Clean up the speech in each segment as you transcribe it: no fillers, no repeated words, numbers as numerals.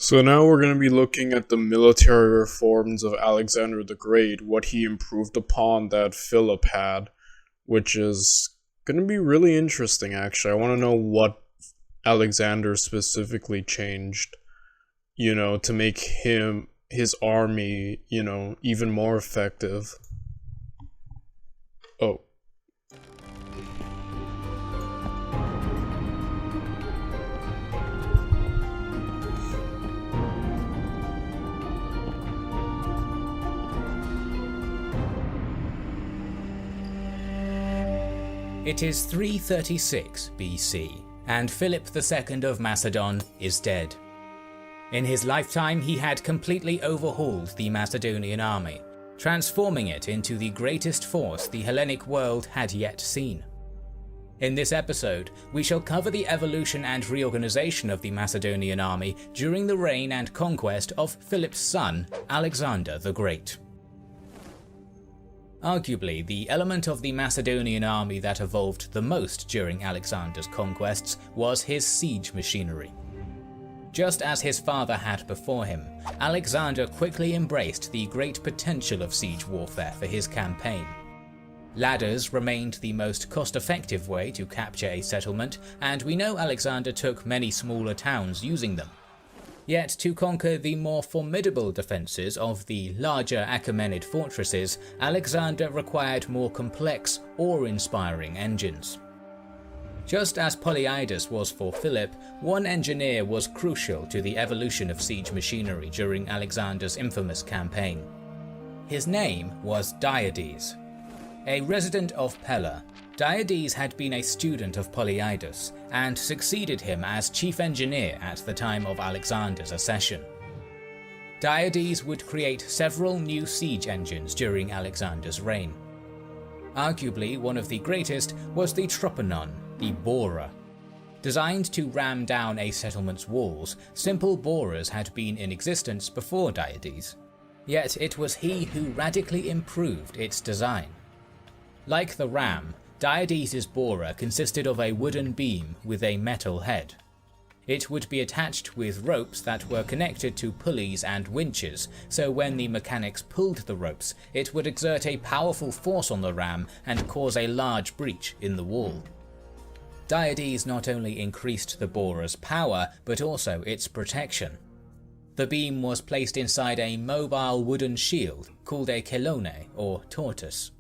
So now we're going to be looking at the military reforms of Alexander the Great, what he improved upon that Philip had, which is going to be really interesting actually. I want to know what Alexander specifically changed, to make his army, even more effective. Oh, It is 336 BC, and Philip II of Macedon is dead. In his lifetime, he had completely overhauled the Macedonian army, transforming it into the greatest force the Hellenic world had yet seen. In this episode, we shall cover the evolution and reorganization of the Macedonian army during the reign and conquest of Philip's son, Alexander the Great. Arguably, the element of the Macedonian army that evolved the most during Alexander's conquests was his siege machinery. Just as his father had before him, Alexander quickly embraced the great potential of siege warfare for his campaign. Ladders remained the most cost-effective way to capture a settlement, and we know Alexander took many smaller towns using them. Yet to conquer the more formidable defences of the larger Achaemenid fortresses, Alexander required more complex, awe-inspiring engines. Just as Polyidus was for Philip, one engineer was crucial to the evolution of siege machinery during Alexander's infamous campaign. His name was Diades. A resident of Pella, Diades had been a student of Polyidus and succeeded him as chief engineer at the time of Alexander's accession. Diades would create several new siege engines during Alexander's reign. Arguably one of the greatest was the Troponon, the borer. Designed to ram down a settlement's walls, simple borers had been in existence before Diades. Yet it was he who radically improved its design. Like the ram, Diades' borer consisted of a wooden beam with a metal head. It would be attached with ropes that were connected to pulleys and winches, so when the mechanics pulled the ropes, it would exert a powerful force on the ram and cause a large breach in the wall. Diades not only increased the borer's power, but also its protection. The beam was placed inside a mobile wooden shield called a chelone or tortoise.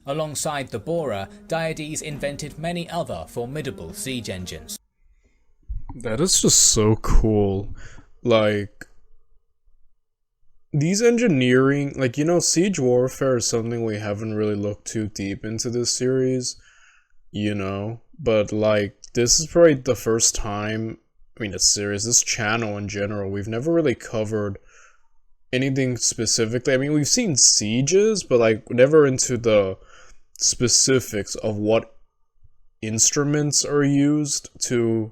Alongside the borer, Diades invented many other formidable siege engines. that is just so cool. Like, these engineering, siege warfare is something we haven't really looked too deep into this series, but this is probably the first time, this series, this channel in general, we've never really covered anything specifically. We've seen sieges, but never into the specifics of what instruments are used to,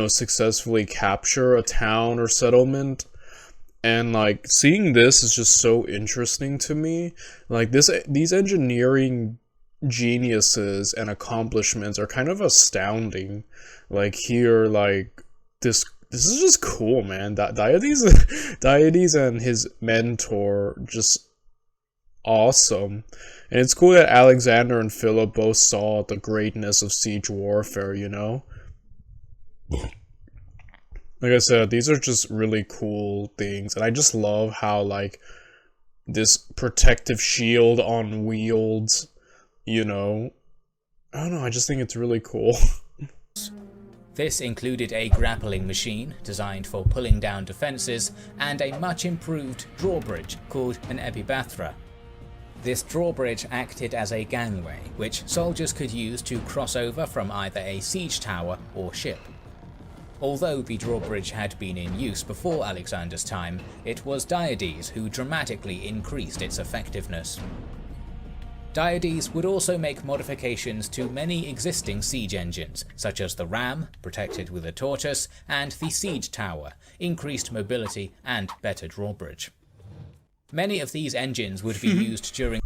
successfully capture a town or settlement. And seeing this is just so interesting to me. These engineering geniuses and accomplishments are kind of astounding. This is just cool, man. Diades and his mentor, just awesome. And it's cool that Alexander and Philip both saw the greatness of siege warfare, Like I said, these are just really cool things, and I just love how, this protective shield on wheels, I don't know, I just think it's really cool. This included a grappling machine designed for pulling down defences and a much improved drawbridge called an epibathra. This drawbridge acted as a gangway, which soldiers could use to cross over from either a siege tower or ship. Although the drawbridge had been in use before Alexander's time, it was Diades who dramatically increased its effectiveness. Diades would also make modifications to many existing siege engines, such as the ram, protected with a tortoise, and the siege tower, increased mobility and better drawbridge. Many of these engines would be used during...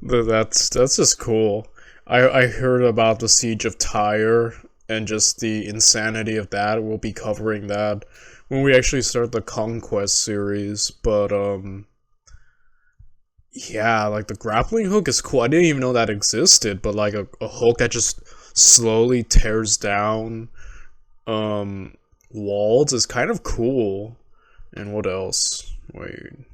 That's just cool. I heard about the siege of Tyre and just the insanity of that. We'll be covering that when we actually start the Conquest series, but yeah, like the grappling hook is cool. I didn't even know that existed, but like a hook that just slowly tears down walls is kind of cool. And what else? Wait.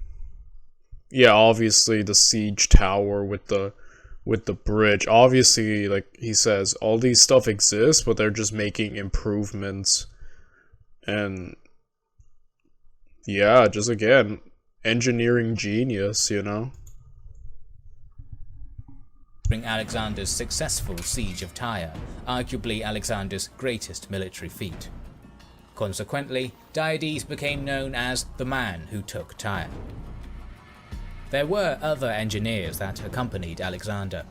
Yeah, obviously the siege tower with the bridge. Obviously, like he says, all these stuff exists, but they're just making improvements. And yeah, just again, engineering genius, you know? During Alexander's successful siege of Tyre, arguably Alexander's greatest military feat. Consequently, Diades became known as the man who took Tyre. There were other engineers that accompanied Alexander.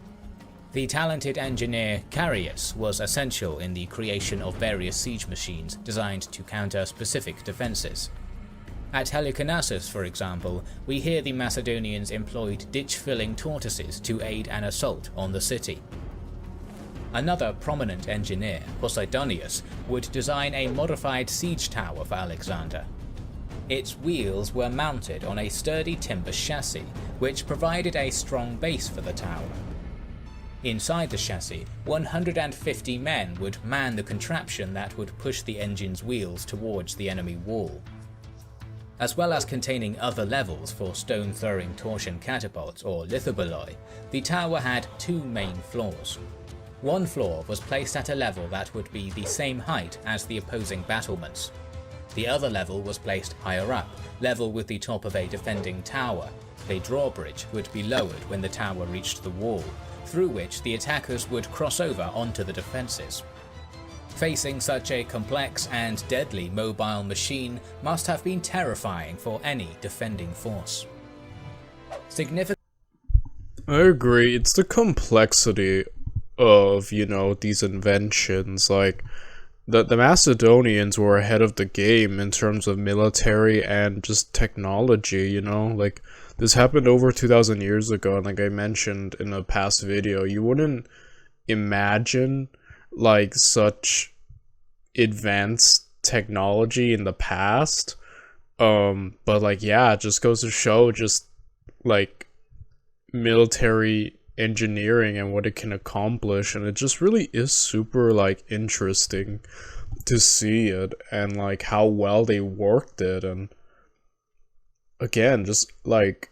The talented engineer Carius was essential in the creation of various siege machines designed to counter specific defences. At Halicarnassus, for example, we hear the Macedonians employed ditch-filling tortoises to aid an assault on the city. Another prominent engineer, Poseidonius, would design a modified siege tower for Alexander. Its wheels were mounted on a sturdy timber chassis, which provided a strong base for the tower. Inside the chassis, 150 men would man the contraption that would push the engine's wheels towards the enemy wall. As well as containing other levels for stone-throwing torsion catapults or lithoboloi, the tower had two main floors. One floor was placed at a level that would be the same height as the opposing battlements. The other level was placed higher up, level with the top of a defending tower. A drawbridge would be lowered when the tower reached the wall, through which the attackers would cross over onto the defences. Facing such a complex and deadly mobile machine must have been terrifying for any defending force. I agree, it's the complexity of, you know, these inventions. Like, the Macedonians were ahead of the game in terms of military and just technology, you know? Like, this happened over 2,000 years ago, and like I mentioned in a past video, you wouldn't imagine like such advanced technology in the past, but like, yeah, it just goes to show just like military engineering and what it can accomplish, and it just really is super like interesting to see it and like how well they worked it. And again, just like,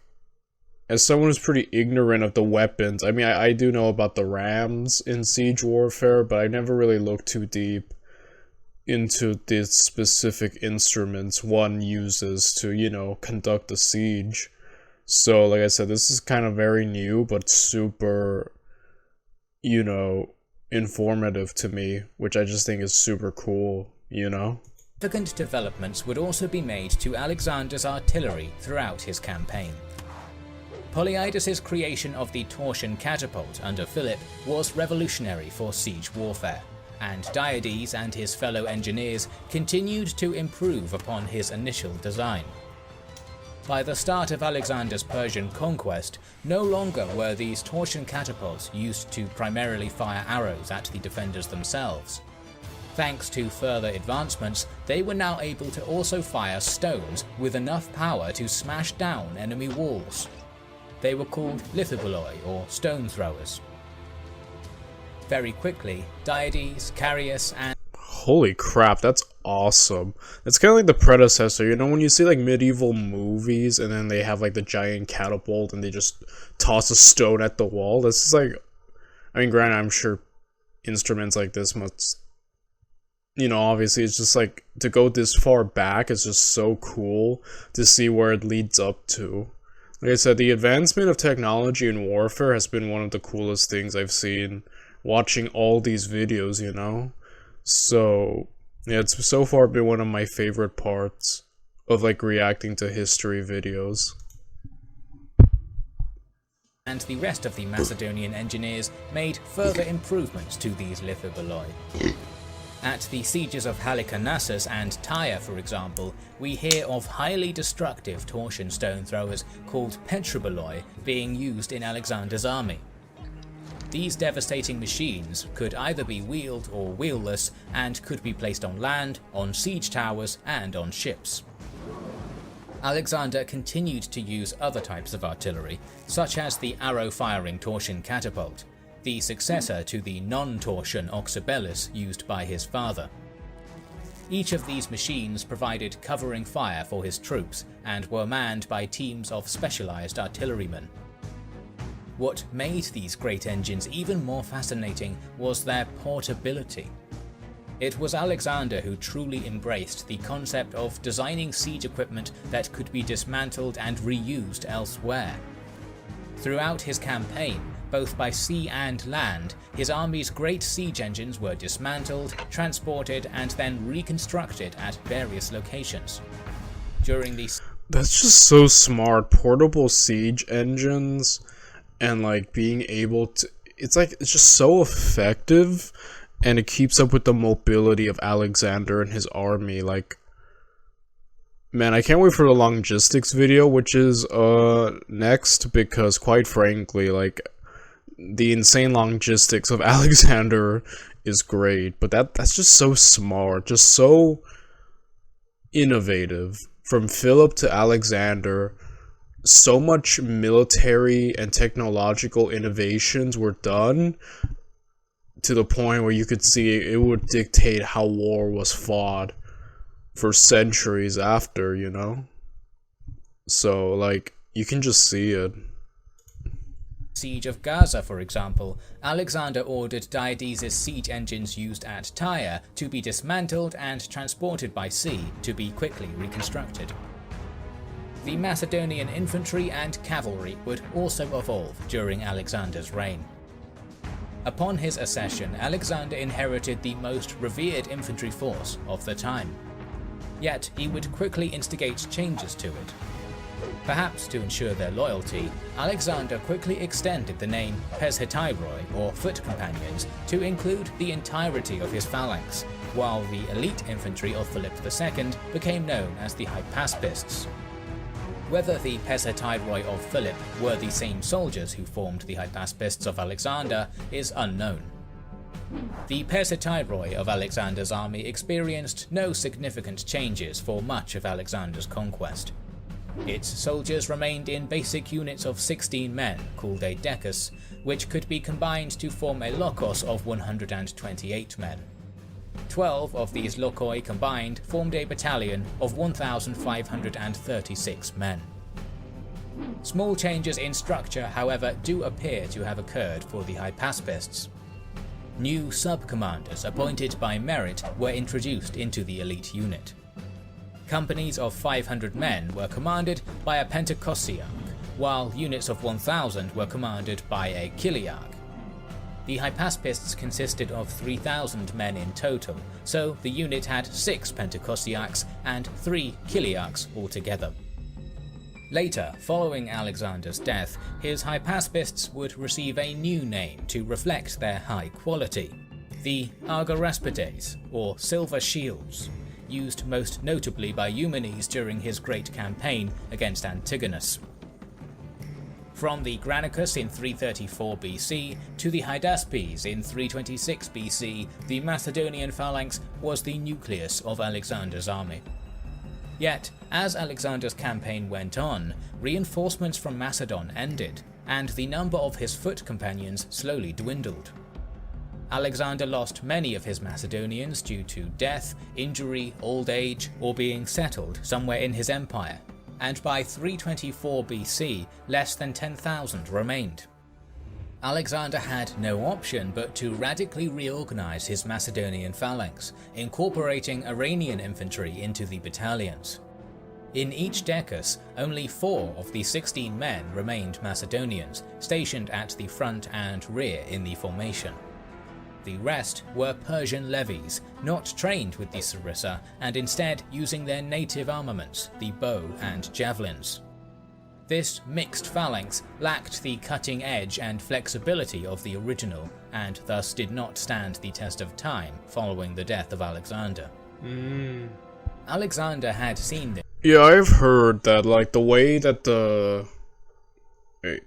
as someone who's pretty ignorant of the weapons, I mean, I do know about the rams in Siege Warfare, but I never really looked too deep into the specific instruments one uses to, you know, conduct a siege. So, like I said, this is kind of very new, but super, you know, informative to me, which I just think is super cool, you know? Significant developments would also be made to Alexander's artillery throughout his campaign. Polyidus' creation of the torsion catapult under Philip was revolutionary for siege warfare, and Diades and his fellow engineers continued to improve upon his initial design. By the start of Alexander's Persian conquest, no longer were these torsion catapults used to primarily fire arrows at the defenders themselves. Thanks to further advancements, they were now able to also fire stones with enough power to smash down enemy walls. They were called lithoboloi, or stone throwers. Very quickly, Diades, Carius, and... Holy crap, that's awesome. It's kind of like the predecessor, you know, when you see like medieval movies and then they have like the giant catapult and they just toss a stone at the wall. This is like, I mean, granted, I'm sure instruments like this must, you know, obviously it's just like, to go this far back is just so cool to see where it leads up to. Like I said, the advancement of technology in warfare has been one of the coolest things I've seen watching all these videos, you know? So, yeah, it's so far been one of my favorite parts of like reacting to history videos. And the rest of the Macedonian engineers made further improvements to these lithoboloi. At the sieges of Halicarnassus and Tyre, for example, we hear of highly destructive torsion stone throwers called petroboloi being used in Alexander's army. These devastating machines could either be wheeled or wheelless and could be placed on land, on siege towers, and on ships. Alexander continued to use other types of artillery, such as the arrow-firing torsion catapult, the successor to the non-torsion Oxybelus used by his father. Each of these machines provided covering fire for his troops and were manned by teams of specialized artillerymen. What made these great engines even more fascinating was their portability. It was Alexander who truly embraced the concept of designing siege equipment that could be dismantled and reused elsewhere. Throughout his campaign, both by sea and land, his army's great siege engines were dismantled, transported, and then reconstructed at various locations. During these— That's just so smart. Portable siege engines and like being able to, it's just so effective, and it keeps up with the mobility of Alexander and his army. Like, man, I can't wait for the logistics video, which is next, because quite frankly, like, the insane logistics of Alexander is great, but that's just so smart, just so innovative. From Philip to Alexander, so much military and technological innovations were done to the point where you could see it would dictate how war was fought for centuries after, you know? So, like, you can just see it. Siege of Gaza, for example, Alexander ordered Diades' siege engines used at Tyre to be dismantled and transported by sea to be quickly reconstructed. The Macedonian infantry and cavalry would also evolve during Alexander's reign. Upon his accession, Alexander inherited the most revered infantry force of the time. Yet he would quickly instigate changes to it. Perhaps to ensure their loyalty, Alexander quickly extended the name Peshetiroi, or Foot Companions, to include the entirety of his phalanx, while the elite infantry of Philip II became known as the Hypaspists. Whether the Peshetiroi of Philip were the same soldiers who formed the Hypaspists of Alexander is unknown. The Peshetiroi of Alexander's army experienced no significant changes for much of Alexander's conquest. Its soldiers remained in basic units of 16 men, called a decus, which could be combined to form a lokos of 128 men. 12 of these lokoi combined formed a battalion of 1,536 men. Small changes in structure, however, do appear to have occurred for the Hypaspists. New sub-commanders appointed by merit were introduced into the elite unit. Companies of 500 men were commanded by a Pentecostiarch, while units of 1,000 were commanded by a Chiliarch. The Hypaspists consisted of 3,000 men in total, so the unit had 6 Pentecostiarchs and 3 Chiliarchs altogether. Later, following Alexander's death, his Hypaspists would receive a new name to reflect their high quality: the Argoraspides, or Silver Shields, used most notably by Eumenes during his great campaign against Antigonus. From the Granicus in 334 BC to the Hydaspes in 326 BC, the Macedonian phalanx was the nucleus of Alexander's army. Yet, as Alexander's campaign went on, reinforcements from Macedon ended, and the number of his foot companions slowly dwindled. Alexander lost many of his Macedonians due to death, injury, old age, or being settled somewhere in his empire, and by 324 BC, less than 10,000 remained. Alexander had no option but to radically reorganize his Macedonian phalanx, incorporating Iranian infantry into the battalions. In each decus, only 4 of the 16 men remained Macedonians, stationed at the front and rear in the formation. The rest were Persian levies, not trained with the sarissa and instead using their native armaments, the bow and javelins. This mixed phalanx lacked the cutting edge and flexibility of the original, and thus did not stand the test of time following the death of Alexander. Alexander had seen this. Yeah, I've heard that, like, the way that the... Wait.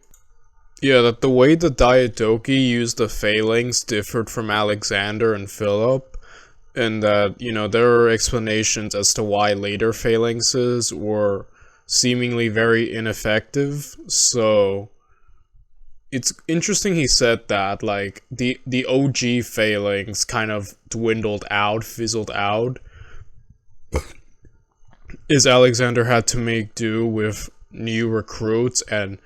Yeah, that the way the Diadochi used the phalanx differed from Alexander and Philip, and that, there are explanations as to why later phalanxes were seemingly very ineffective, so it's interesting he said that, like, the OG phalanx kind of dwindled out, fizzled out, as Alexander had to make do with new recruits and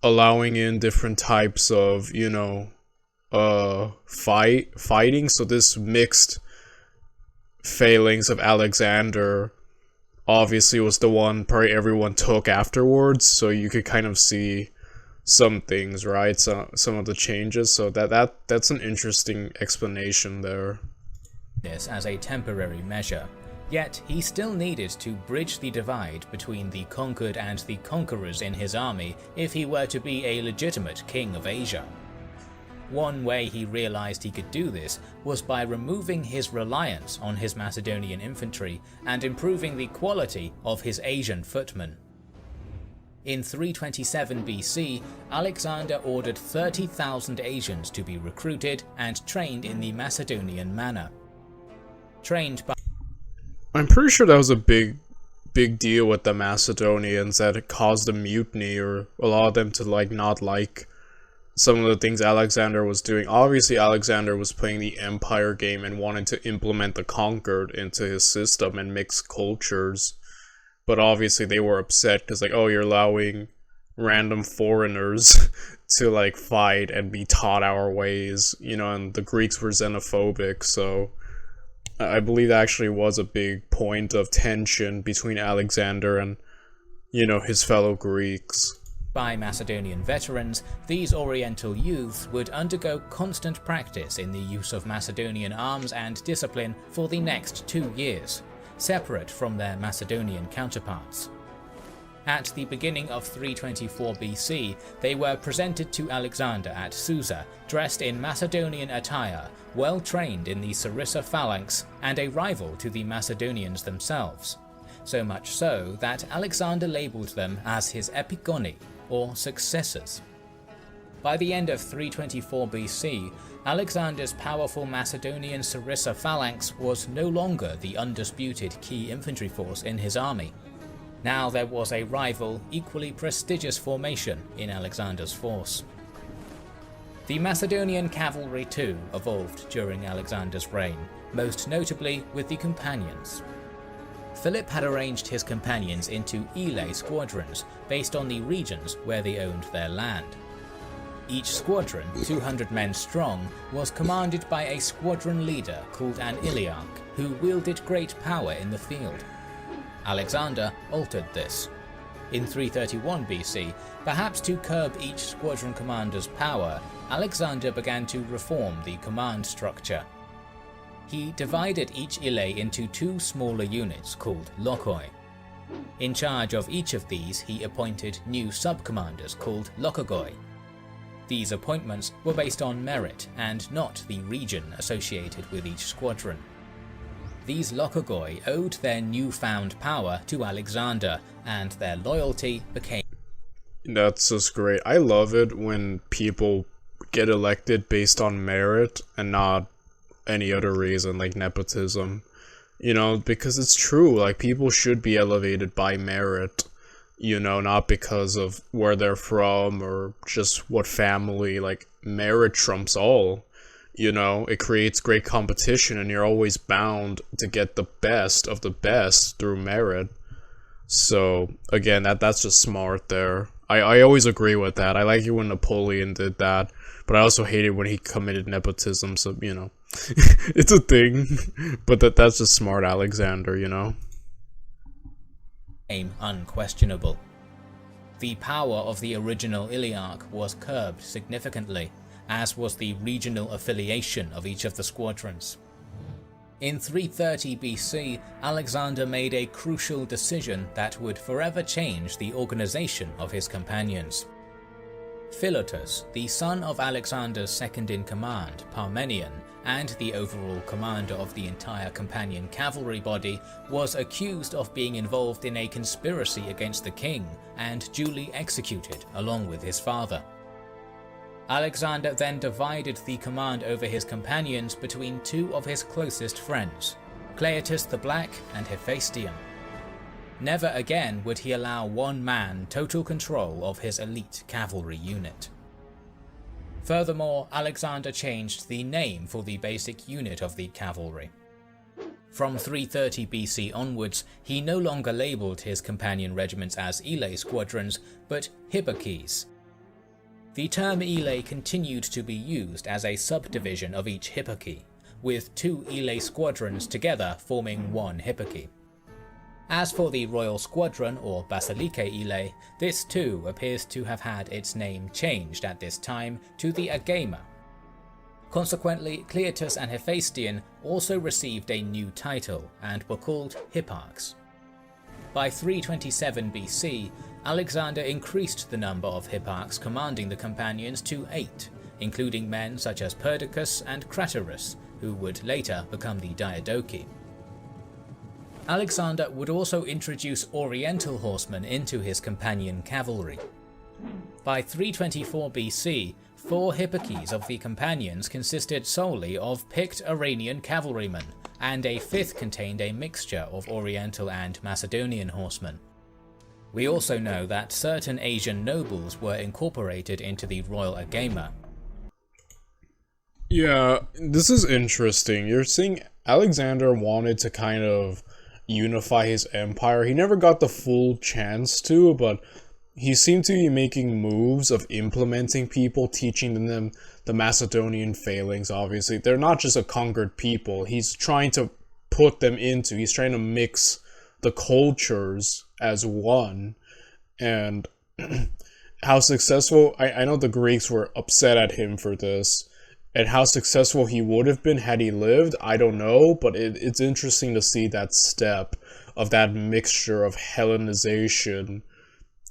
allowing in different types of, fighting. So this mixed phalanx of Alexander obviously was the one probably everyone took afterwards, so you could kind of see some things, right? Some of the changes. So that's an interesting explanation there. This as a temporary measure. Yet he still needed to bridge the divide between the conquered and the conquerors in his army if he were to be a legitimate king of Asia. One way he realized he could do this was by removing his reliance on his Macedonian infantry and improving the quality of his Asian footmen. In 327 BC, Alexander ordered 30,000 Asians to be recruited and trained in the Macedonian manner. Trained by I'm pretty sure that was a big deal with the Macedonians, that it caused a mutiny or allowed them to not like some of the things Alexander was doing. Obviously, Alexander was playing the empire game and wanted to implement the conquered into his system and mix cultures. But obviously they were upset because, oh, you're allowing random foreigners to fight and be taught our ways, and the Greeks were xenophobic, so I believe that actually was a big point of tension between Alexander and, his fellow Greeks. By Macedonian veterans, these Oriental youths would undergo constant practice in the use of Macedonian arms and discipline for the next 2 years, separate from their Macedonian counterparts. At the beginning of 324 BC, they were presented to Alexander at Susa, dressed in Macedonian attire, well trained in the Sarissa phalanx, and a rival to the Macedonians themselves. So much so that Alexander labelled them as his epigoni, or successors. By the end of 324 BC, Alexander's powerful Macedonian Sarissa phalanx was no longer the undisputed key infantry force in his army. Now there was a rival, equally prestigious formation in Alexander's force. The Macedonian cavalry too evolved during Alexander's reign, most notably with the companions. Philip had arranged his companions into Elei squadrons based on the regions where they owned their land. Each squadron, 200 men strong, was commanded by a squadron leader called an Iliarch, who wielded great power in the field. Alexander altered this. In 331 BC, perhaps to curb each squadron commander's power, Alexander began to reform the command structure. He divided each Elei into 2 smaller units called Lokoi. In charge of each of these, he appointed new sub-commanders called Lokogoi. These appointments were based on merit and not the region associated with each squadron. These Lokogoi owed their newfound power to Alexander, and their loyalty became... That's just great. I love it when people get elected based on merit and not any other reason, like nepotism. Because it's true, people should be elevated by merit, not because of where they're from or just what family. Merit trumps all. It creates great competition, and you're always bound to get the best of the best through merit. So, again, that's just smart there. I always agree with that. I like it when Napoleon did that, but I also hate it when he committed nepotism, so, it's a thing. But that's just smart Alexander, unquestionable. The power of the original Iliarch was curbed significantly, as was the regional affiliation of each of the squadrons. In 330 BC, Alexander made a crucial decision that would forever change the organization of his companions. Philotas, the son of Alexander's second-in-command, Parmenion, and the overall commander of the entire companion cavalry body, was accused of being involved in a conspiracy against the king and duly executed along with his father. Alexander then divided the command over his companions between two of his closest friends, Cleitus the Black and Hephaestion. Never again would he allow one man total control of his elite cavalry unit. Furthermore, Alexander changed the name for the basic unit of the cavalry. From 330 BC onwards, he no longer labelled his companion regiments as Elae squadrons, but hipparchies. The term Elae continued to be used as a subdivision of each hipparchy, with two Elae squadrons together forming one hipparchy. As for the Royal Squadron, or Basilike Elae, this too appears to have had its name changed at this time to the Agema. Consequently, Cleitus and Hephaestion also received a new title and were called hipparchs. By 327 BC, Alexander increased the number of hipparchs commanding the companions to 8, including men such as Perdiccas and Craterus, who would later become the Diadochi. Alexander would also introduce Oriental horsemen into his companion cavalry. By 324 BC, 4 hipparchies of the companions consisted solely of picked Iranian cavalrymen, and a 5th contained a mixture of Oriental and Macedonian horsemen. We also know that certain Asian nobles were incorporated into the royal Agema. Yeah, this is interesting. You're seeing Alexander wanted to kind of unify his empire. He never got the full chance to, but he seemed to be making moves of implementing people, teaching them the Macedonian failings, obviously. They're not just a conquered people. He's trying to put them into, he's trying to mix the cultures as one. And how successful, I know the Greeks were upset at him for this, and how successful he would have been had he lived, I don't know, but it's interesting to see that step of that mixture of Hellenization,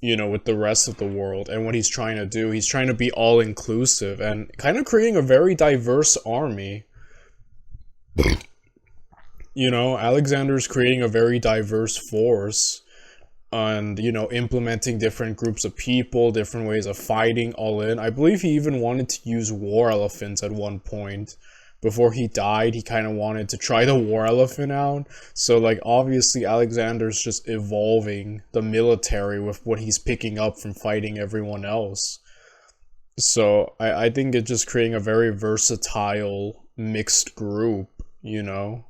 you know, with the rest of the world, and what he's trying to do. He's trying to be all-inclusive, and kind of creating a very diverse army. You know, Alexander's creating a very diverse force, and, you know, implementing different groups of people, different ways of fighting, all in. I believe he even wanted to use war elephants at one point. Before he died, he kind of wanted to try the war elephant out. So, like, obviously Alexander's just evolving the military with what he's picking up from fighting everyone else. So, I think it's just creating a very versatile, mixed group, you know,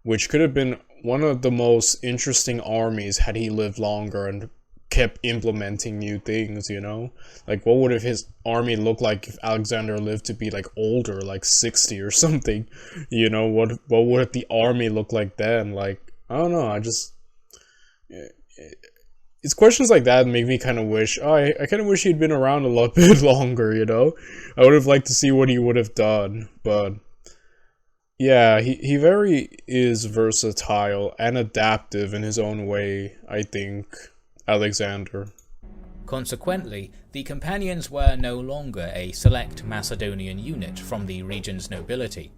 which could have been one of the most interesting armies had he lived longer and kept implementing new things, you know? Like, what would have his army looked like if Alexander lived to be, like, older, like 60 or something? You know, what would the army look like then? Like, I don't know, it's questions like that make me kind of wish, I kind of wish he'd been around a lot bit longer, you know? I would have liked to see what he would have done, but yeah, he very is versatile and adaptive in his own way, I think, Alexander. Consequently, the companions were no longer a select Macedonian unit from the region's nobility.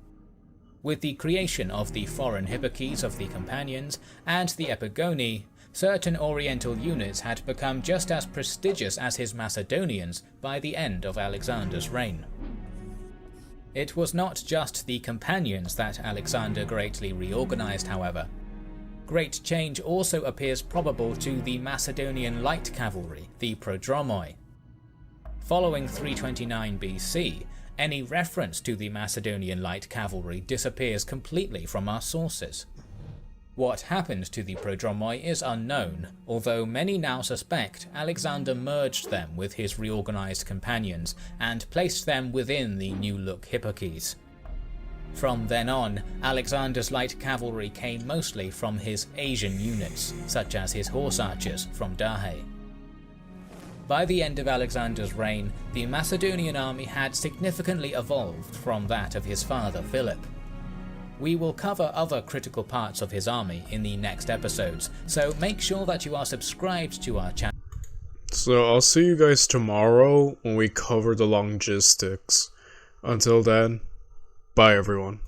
With the creation of the foreign hipparchies of the companions and the epigoni, certain Oriental units had become just as prestigious as his Macedonians by the end of Alexander's reign. It was not just the companions that Alexander greatly reorganized, however. Great change also appears probable to the Macedonian light cavalry, the prodromoi. Following 329 BC, any reference to the Macedonian light cavalry disappears completely from our sources. What happened to the prodromoi is unknown, although many now suspect Alexander merged them with his reorganized companions and placed them within the new-look hipparchies. From then on, Alexander's light cavalry came mostly from his Asian units, such as his horse archers from Dahe. By the end of Alexander's reign, the Macedonian army had significantly evolved from that of his father Philip. We will cover other critical parts of his army in the next episodes, so make sure that you are subscribed to our channel. So I'll see you guys tomorrow when we cover the logistics. Until then, bye everyone.